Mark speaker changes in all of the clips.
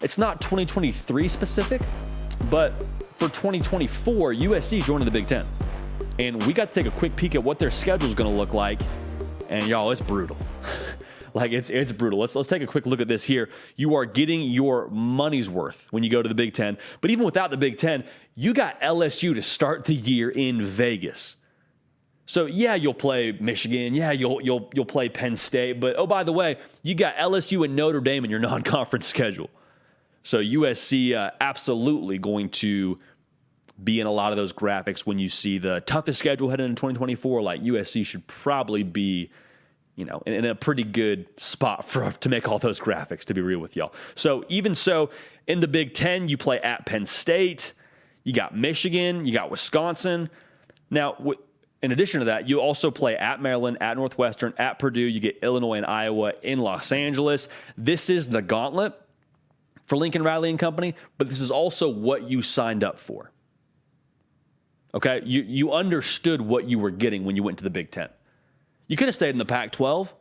Speaker 1: It's not 2023 specific, but for 2024, USC joining the Big Ten. And we got to take a quick peek at what their schedule is going to look like. And y'all, it's brutal. Like it's brutal. Let's take a quick look at this here. You are getting your money's worth when you go to the Big Ten. But even without the Big Ten, you got LSU to start the year in Vegas. So yeah, you'll play Michigan. Yeah, you'll play Penn State. But oh, by the way, you got LSU and Notre Dame in your non-conference schedule. So USC absolutely going to be in a lot of those graphics when you see the toughest schedule heading into 2024. Like USC should probably be, in a pretty good spot to make all those graphics, to be real with y'all. So even so, in the Big Ten, you play at Penn State, you got Michigan, you got Wisconsin. Now, in addition to that, you also play at Maryland, at Northwestern, at Purdue. You get Illinois and Iowa in Los Angeles. This is the gauntlet for Lincoln Riley and company, but this is also what you signed up for. Okay? You understood what you were getting when you went to the Big Ten. You could have stayed in the Pac-12.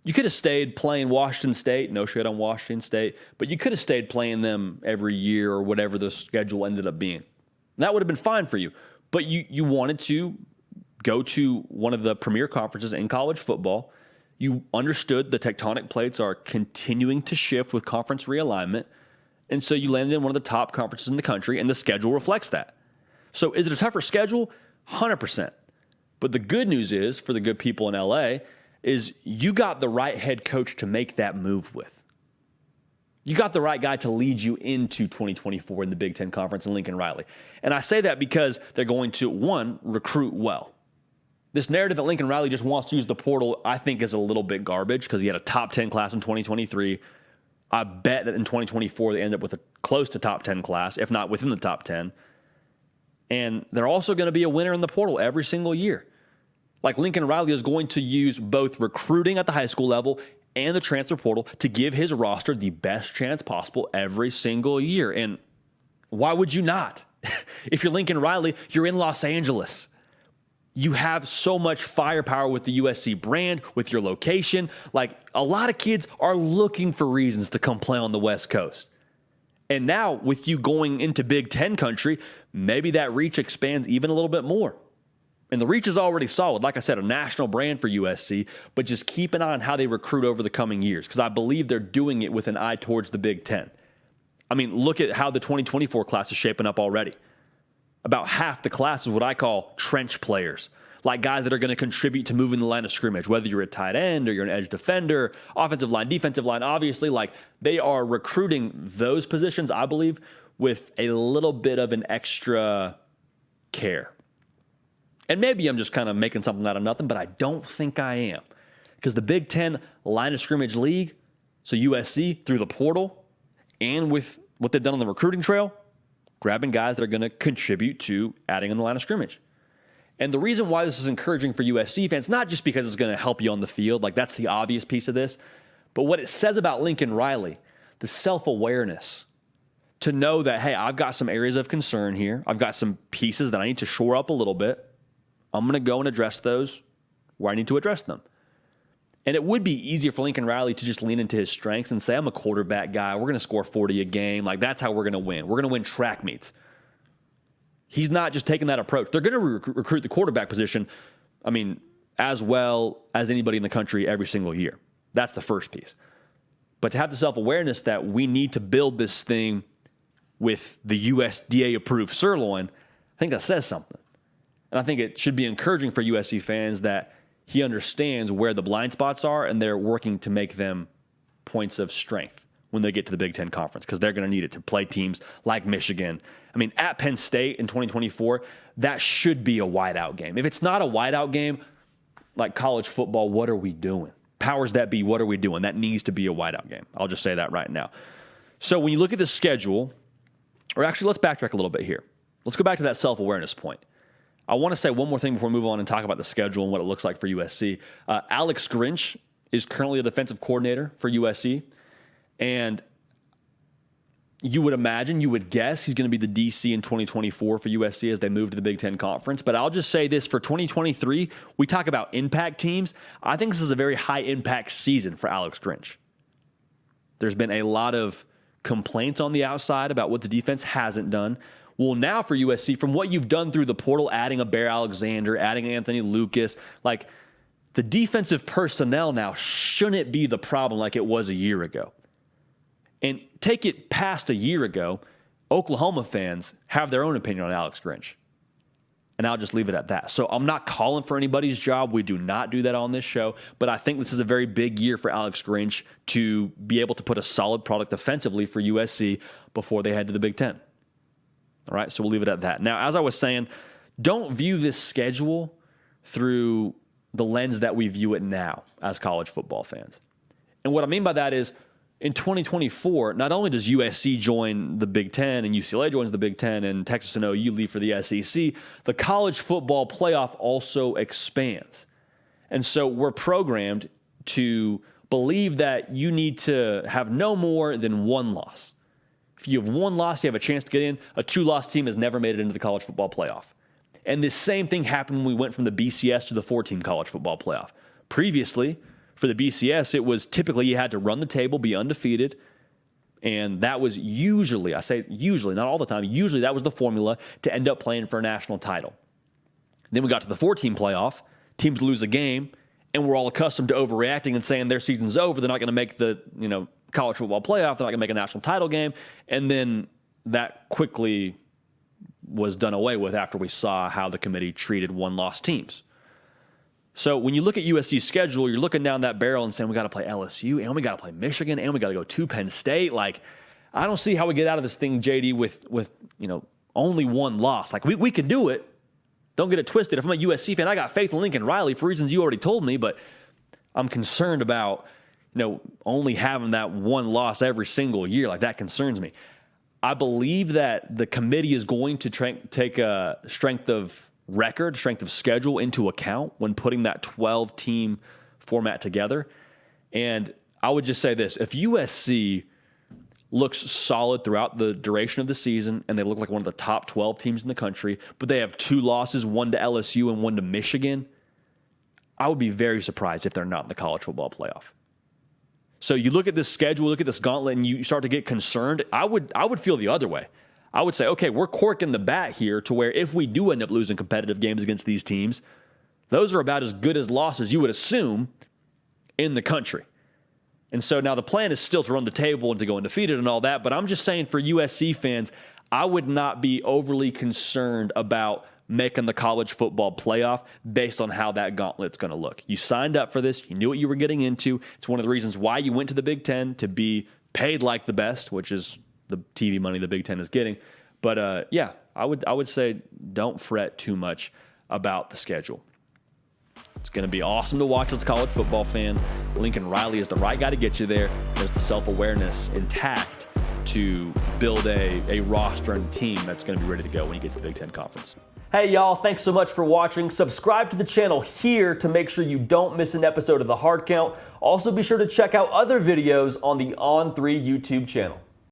Speaker 1: You could have stayed playing Washington State. No shit on Washington State. But you could have stayed playing them every year or whatever the schedule ended up being. And that would have been fine for you. But you wanted to go to one of the premier conferences in college football. You understood the tectonic plates are continuing to shift with conference realignment. And so you landed in one of the top conferences in the country, and the schedule reflects that. So is it a tougher schedule? 100%. But the good news is, for the good people in LA, is you got the right head coach to make that move with. You got the right guy to lead you into 2024 in the Big Ten Conference in Lincoln Riley. And I say that because they're going to, one, recruit well. This narrative that Lincoln Riley just wants to use the portal, I think, is a little bit garbage because he had a top 10 class in 2023. I bet that in 2024 they end up with a close to top 10 class, if not within the top 10. And they're also going to be a winner in the portal every single year. Like Lincoln Riley is going to use both recruiting at the high school level and the transfer portal to give his roster the best chance possible every single year. And why would you not? If you're Lincoln Riley, you're in Los Angeles. You have so much firepower with the USC brand, with your location. Like, a lot of kids are looking for reasons to come play on the West Coast. And now, with you going into Big Ten country, maybe that reach expands even a little bit more. And the reach is already solid. Like I said, a national brand for USC, but just keep an eye on how they recruit over the coming years, because I believe they're doing it with an eye towards the Big Ten. I mean, look at how the 2024 class is shaping up already. About half the class is what I call trench players, like guys that are going to contribute to moving the line of scrimmage, whether you're a tight end or you're an edge defender, offensive line, defensive line, obviously, like they are recruiting those positions, I believe, with a little bit of an extra care. And maybe I'm just kind of making something out of nothing, but I don't think I am. Because the Big Ten line of scrimmage league, so USC through the portal, and with what they've done on the recruiting trail, grabbing guys that are going to contribute to adding on the line of scrimmage. And the reason why this is encouraging for USC fans, not just because it's going to help you on the field, like that's the obvious piece of this, but what it says about Lincoln Riley, the self-awareness to know that, hey, I've got some areas of concern here. I've got some pieces that I need to shore up a little bit. I'm going to go and address those where I need to address them. And it would be easier for Lincoln Riley to just lean into his strengths and say, I'm a quarterback guy. We're going to score 40 a game. Like, that's how we're going to win. We're going to win track meets. He's not just taking that approach. They're going to recruit the quarterback position, I mean, as well as anybody in the country every single year. That's the first piece. But to have the self-awareness that we need to build this thing with the USDA-approved sirloin, I think that says something. And I think it should be encouraging for USC fans that he understands where the blind spots are and they're working to make them points of strength when they get to the Big Ten Conference, because they're going to need it to play teams like Michigan. I mean, at Penn State in 2024, that should be a whiteout game. If it's not a whiteout game, like college football, what are we doing? Powers that be, what are we doing? That needs to be a whiteout game. I'll just say that right now. So when you look at the schedule, or actually let's backtrack a little bit here. Let's go back to that self-awareness point. I want to say one more thing before we move on and talk about the schedule and what it looks like for USC. Alex Grinch is currently the defensive coordinator for USC. And you would imagine, you would guess he's going to be the DC in 2024 for USC as they move to the Big Ten Conference. But I'll just say this, for 2023, we talk about impact teams. I think this is a very high impact season for Alex Grinch. There's been a lot of complaints on the outside about what the defense hasn't done. Well, now for USC, from what you've done through the portal, adding a Bear Alexander, adding Anthony Lucas, like the defensive personnel now shouldn't be the problem like it was a year ago. And take it past a year ago, Oklahoma fans have their own opinion on Alex Grinch. And I'll just leave it at that. So I'm not calling for anybody's job. We do not do that on this show. But I think this is a very big year for Alex Grinch to be able to put a solid product offensively for USC before they head to the Big Ten. All right, so we'll leave it at that. Now, as I was saying, don't view this schedule through the lens that we view it now as college football fans. And what I mean by that is, in 2024, not only does USC join the Big Ten and UCLA joins the Big Ten and Texas and OU leave for the SEC, the college football playoff also expands. And so we're programmed to believe that you need to have no more than one loss. If you have one loss, you have a chance to get in. A two-loss team has never made it into the college football playoff. And this same thing happened when we went from the BCS to the 4-team college football playoff. Previously, for the BCS, it was typically you had to run the table, be undefeated, and that was usually, I say usually, not all the time, usually that was the formula to end up playing for a national title. Then we got to the 4-team playoff, teams lose a game, and we're all accustomed to overreacting and saying their season's over, they're not going to make the college football playoff, they're not going to make a national title game, and then that quickly was done away with after we saw how the committee treated one-loss teams. So when you look at USC's schedule, you're looking down that barrel and saying, we got to play LSU, and we got to play Michigan, and we got to go to Penn State. Like, I don't see how we get out of this thing, JD, with only one loss. Like, we can do it. Don't get it twisted. If I'm a USC fan, I got faith in Lincoln Riley for reasons you already told me, but I'm concerned about, only having that one loss every single year. Like, that concerns me. I believe that the committee is going to take a strength of record, strength of schedule into account when putting that 12-team format together. And I would just say this, if USC looks solid throughout the duration of the season and they look like one of the top 12 teams in the country, but they have 2 losses, one to LSU and one to Michigan, I would be very surprised if they're not in the college football playoff. So you look at this schedule, look at this gauntlet, and you start to get concerned. I would feel the other way. I would say, okay, we're corking the bat here to where if we do end up losing competitive games against these teams, those are about as good as losses you would assume in the country. And so now the plan is still to run the table and to go undefeated and all that, but I'm just saying for USC fans, I would not be overly concerned about making the college football playoff based on how that gauntlet's going to look. You signed up for this. You knew what you were getting into. It's one of the reasons why you went to the Big Ten, to be paid like the best, which is the TV money the Big Ten is getting. But I would say don't fret too much about the schedule. It's going to be awesome to watch as a college football fan. Lincoln Riley is the right guy to get you there. There's the self-awareness intact to build a roster and team that's going to be ready to go when you get to the Big Ten Conference. Hey, y'all, thanks so much for watching. Subscribe to the channel here to make sure you don't miss an episode of The Hard Count. Also, be sure to check out other videos on the On3 YouTube channel.